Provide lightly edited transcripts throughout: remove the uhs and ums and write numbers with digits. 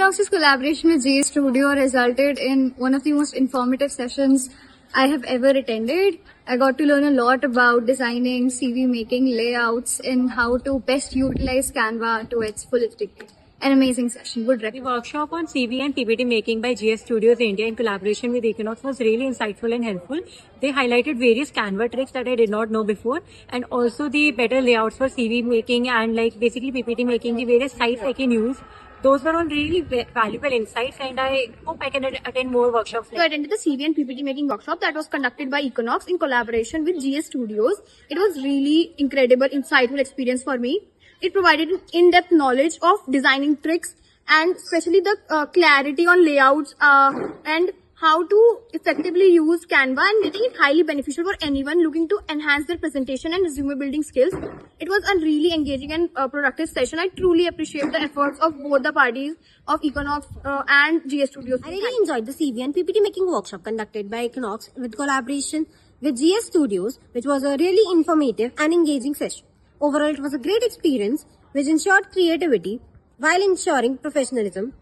Equinox's collaboration with GA Studio resulted in one of the most informative sessions I have ever attended. I got to learn a lot about designing, CV making, layouts, and how to best utilize Canva to its fullest degree. An amazing session. Would The recommend. workshop on CV and PPT making by GS Studios India in collaboration with Equinox was really insightful and helpful. They highlighted various Canva tricks that I did not know before, and also the better layouts for CV making and basically PPT making, the various sites I can use. Those were all really valuable insights, and I hope I can attend more workshops. So I attended the CV and PPT making workshop that was conducted by Equinox in collaboration with GS Studios. It was really incredible, insightful experience for me. It provided in-depth knowledge of designing tricks and especially the clarity on layouts and how to effectively use Canva and making it highly beneficial for anyone looking to enhance their presentation and resume building skills. It was a really engaging and productive session. I truly appreciate the efforts of both the parties of Equinox and GS Studios. I really enjoyed the CV and PPT making workshop conducted by Equinox with collaboration with GS Studios, which was a really informative and engaging session. Overall, it was a great experience which ensured creativity while ensuring professionalism.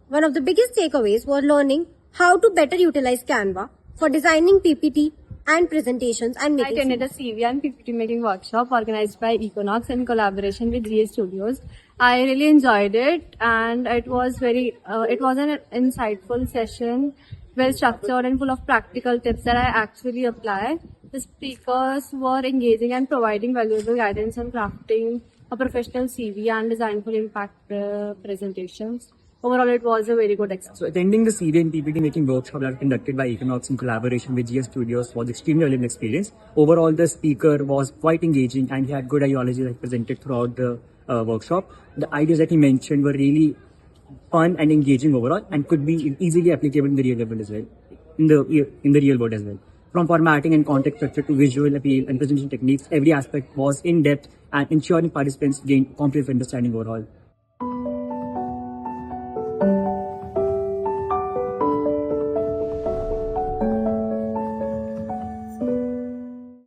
One of the biggest takeaways was learning how to better utilize Canva for designing PPT and presentations and I making attended a CV and PPT making workshop organized by Equinox in collaboration with GA Studios. I really enjoyed it, and it was an insightful session, well structured and full of practical tips that I actually apply. The speakers were engaging and providing valuable guidance on crafting a professional CV and designful impact presentations. Overall, it was a very good experience. So attending the CV and PPT making workshop that was conducted by Equinox in collaboration with GS Studios was extremely relevant experience. Overall, the speaker was quite engaging and he had good ideology that presented throughout the workshop. The ideas that he mentioned were really fun and engaging overall and could be easily applicable in the real level as well, in the real world as well. From formatting and context structure to visual appeal and presentation techniques, every aspect was in depth and ensuring participants gained comprehensive understanding overall.